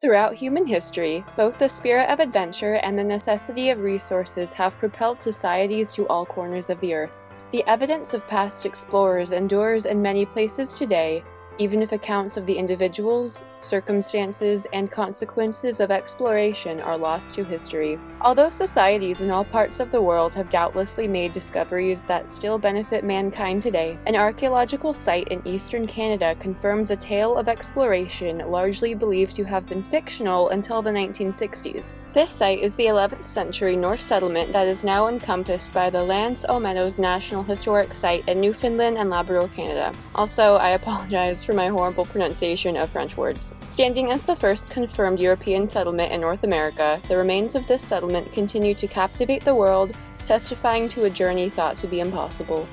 Throughout human history, both the spirit of adventure and the necessity of resources have propelled societies to all corners of the earth. The evidence of past explorers endures in many places today, even if accounts of the individuals, circumstances, and consequences of exploration are lost to history. Although societies in all parts of the world have doubtlessly made discoveries that still benefit mankind today, an archaeological site in eastern Canada confirms a tale of exploration largely believed to have been fictional until the 1960s. This site is the 11th century Norse settlement that is now encompassed by the aux Meadows National Historic Site in Newfoundland and Labrador, Canada. Also, I apologize for my horrible pronunciation of French words. Standing as the first confirmed European settlement in North America, the remains of this settlement continue to captivate the world, testifying to a journey thought to be impossible.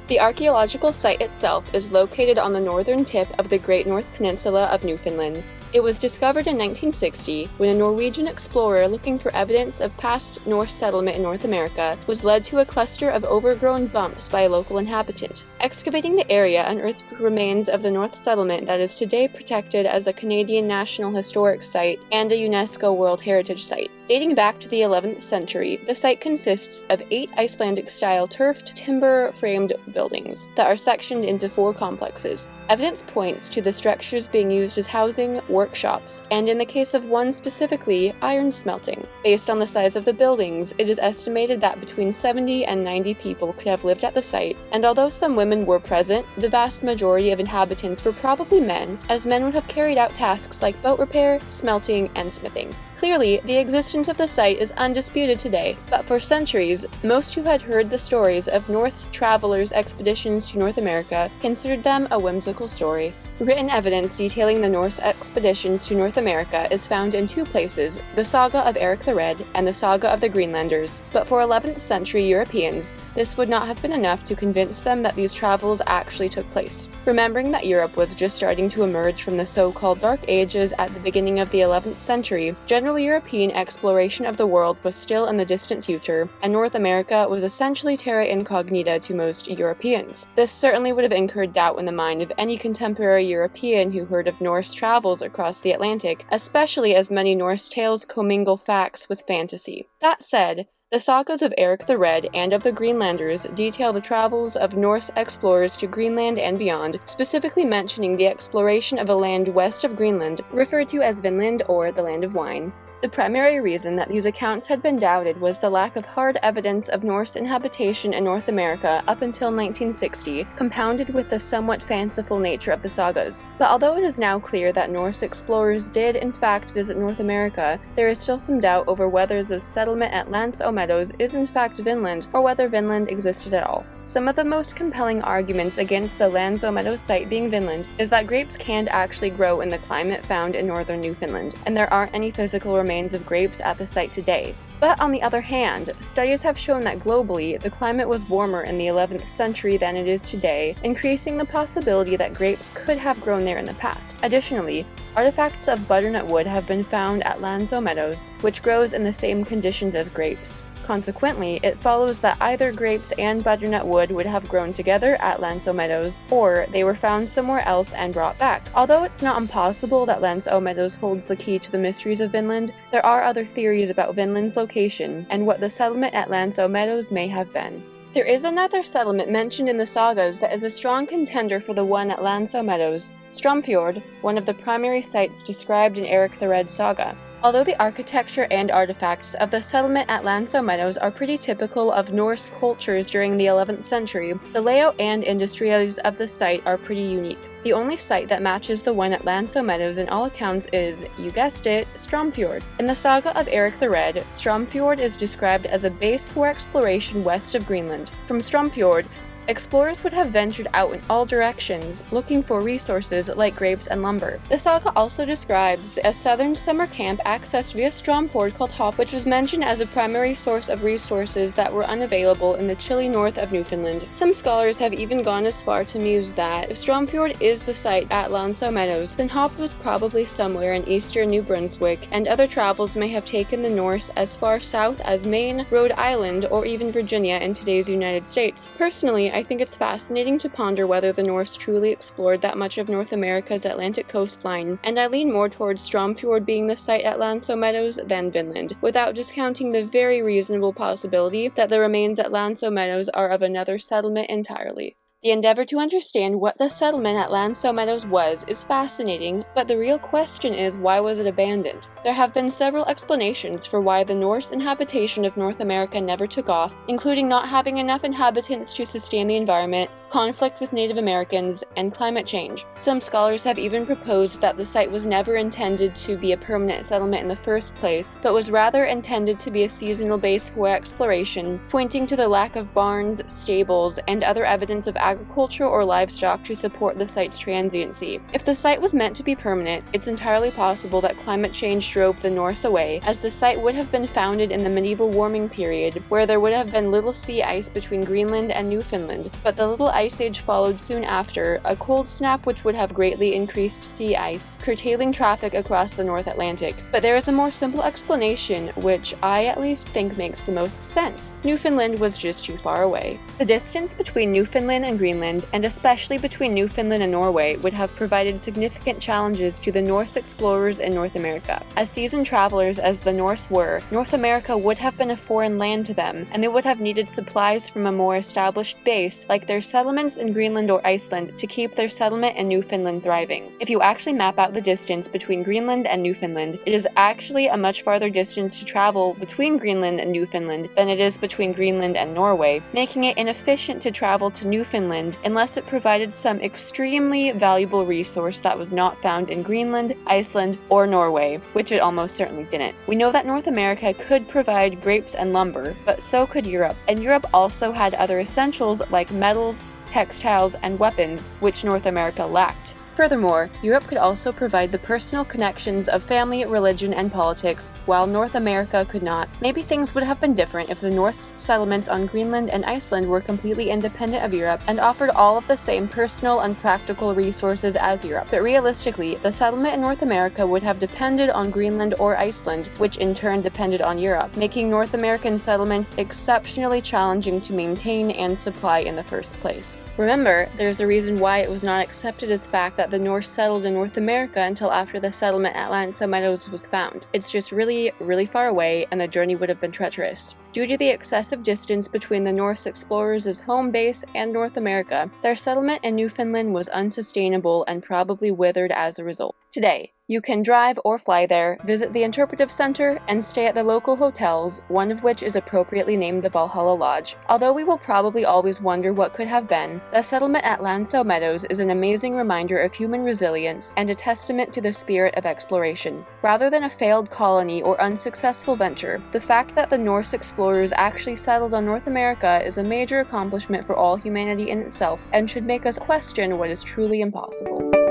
The archaeological site itself is located on the northern tip of the Great North Peninsula of Newfoundland. It was discovered in 1960 when a Norwegian explorer looking for evidence of past Norse settlement in North America was led to a cluster of overgrown bumps by a local inhabitant. Excavating the area unearthed remains of the North settlement that is today protected as a Canadian National Historic Site and a UNESCO World Heritage Site. Dating back to the 11th century, the site consists of 8 Icelandic-style turfed, timber-framed buildings that are sectioned into 4 complexes. Evidence points to the structures being used as housing, workshops, and in the case of one specifically, iron smelting. Based on the size of the buildings, it is estimated that between 70 and 90 people could have lived at the site, and although some women were present, the vast majority of inhabitants were probably men, as men would have carried out tasks like boat repair, smelting, and smithing. Clearly, the existence of the site is undisputed today, but for centuries, most who had heard the stories of Norse travelers' expeditions to North America considered them a whimsical story. Written evidence detailing the Norse expeditions to North America is found in 2 places, the Saga of Eric the Red and the Saga of the Greenlanders, but for 11th century Europeans, this would not have been enough to convince them that these travels actually took place. Remembering that Europe was just starting to emerge from the so-called Dark Ages at the beginning of the 11th century, general European exploration of the world was still in the distant future, and North America was essentially terra incognita to most Europeans. This certainly would have incurred doubt in the mind of any contemporary European who heard of Norse travels across the Atlantic, especially as many Norse tales commingle facts with fantasy. That said, the sagas of Eric the Red and of the Greenlanders detail the travels of Norse explorers to Greenland and beyond, specifically mentioning the exploration of a land west of Greenland, referred to as Vinland or the Land of Wine. The primary reason that these accounts had been doubted was the lack of hard evidence of Norse inhabitation in North America up until 1960, compounded with the somewhat fanciful nature of the sagas. But although it is now clear that Norse explorers did in fact visit North America, there is still some doubt over whether the settlement at aux Meadows is in fact Vinland, or whether Vinland existed at all. Some of the most compelling arguments against the aux Meadows site being Vinland is that grapes can't actually grow in the climate found in northern Newfoundland, and there aren't any physical remains of grapes at the site today. But on the other hand, studies have shown that globally, the climate was warmer in the 11th century than it is today, increasing the possibility that grapes could have grown there in the past. Additionally, artifacts of butternut wood have been found at aux Meadows, which grows in the same conditions as grapes. Consequently, it follows that either grapes and butternut wood would have grown together at aux Meadows, or they were found somewhere else and brought back. Although it's not impossible that aux Meadows holds the key to the mysteries of Vinland, there are other theories about Vinland's location and what the settlement at aux Meadows may have been. There is another settlement mentioned in the sagas that is a strong contender for the one at aux Meadows, Stromfjord, one of the primary sites described in Eric the Red saga. Although the architecture and artifacts of the settlement at aux Meadows are pretty typical of Norse cultures during the 11th century, the layout and industries of the site are pretty unique. The only site that matches the one at aux Meadows in all accounts is, you guessed it, Stromfjord. In the saga of Eric the Red, Stromfjord is described as a base for exploration west of Greenland. From Stromfjord, explorers would have ventured out in all directions, looking for resources like grapes and lumber. The saga also describes a southern summer camp accessed via Stromfjord called Hop, which was mentioned as a primary source of resources that were unavailable in the chilly north of Newfoundland. Some scholars have even gone as far to muse that if Stromfjord is the site at aux Meadows, then Hop was probably somewhere in eastern New Brunswick, and other travels may have taken the Norse as far south as Maine, Rhode Island, or even Virginia in today's United States. Personally, I think it's fascinating to ponder whether the Norse truly explored that much of North America's Atlantic coastline, and I lean more towards Stromfjord being the site at aux Meadows than Vinland, without discounting the very reasonable possibility that the remains at aux Meadows are of another settlement entirely. The endeavor to understand what the settlement at aux Meadows was is fascinating, but the real question is, why was it abandoned? There have been several explanations for why the Norse inhabitation of North America never took off, including not having enough inhabitants to sustain the environment, conflict with Native Americans, and climate change. Some scholars have even proposed that the site was never intended to be a permanent settlement in the first place, but was rather intended to be a seasonal base for exploration, pointing to the lack of barns, stables, and other evidence of agriculture or livestock to support the site's transiency. If the site was meant to be permanent, it's entirely possible that climate change drove the Norse away, as the site would have been founded in the medieval warming period, where there would have been little sea ice between Greenland and Newfoundland, but the little ice age followed soon after, a cold snap which would have greatly increased sea ice, curtailing traffic across the North Atlantic. But there is a more simple explanation, which I at least think makes the most sense. Newfoundland was just too far away. The distance between Newfoundland and Greenland, and especially between Newfoundland and Norway, would have provided significant challenges to the Norse explorers in North America. As seasoned travelers as the Norse were, North America would have been a foreign land to them, and they would have needed supplies from a more established base, like their settlements in Greenland or Iceland, to keep their settlement in Newfoundland thriving. If you actually map out the distance between Greenland and Newfoundland, it is actually a much farther distance to travel between Greenland and Newfoundland than it is between Greenland and Norway, making it inefficient to travel to Newfoundland unless it provided some extremely valuable resource that was not found in Greenland, Iceland, or Norway, which it almost certainly didn't. We know that North America could provide grapes and lumber, but so could Europe, and Europe also had other essentials like metals, textiles, and weapons, which North America lacked. Furthermore, Europe could also provide the personal connections of family, religion, and politics, while North America could not. Maybe things would have been different if the Norse settlements on Greenland and Iceland were completely independent of Europe and offered all of the same personal and practical resources as Europe. But realistically, the settlement in North America would have depended on Greenland or Iceland, which in turn depended on Europe, making North American settlements exceptionally challenging to maintain and supply in the first place. Remember, there's a reason why it was not accepted as fact that the Norse settled in North America until after the settlement at aux Meadows was found. It's just really far away, and the journey would have been treacherous. Due to the excessive distance between the Norse explorers' home base and North America, their settlement in Newfoundland was unsustainable and probably withered as a result. Today, you can drive or fly there, visit the interpretive center, and stay at the local hotels, one of which is appropriately named the Valhalla Lodge. Although we will probably always wonder what could have been, the settlement at aux Meadows is an amazing reminder of human resilience and a testament to the spirit of exploration. Rather than a failed colony or unsuccessful venture, the fact that the Norse explorers actually settled on North America is a major accomplishment for all humanity in itself and should make us question what is truly impossible.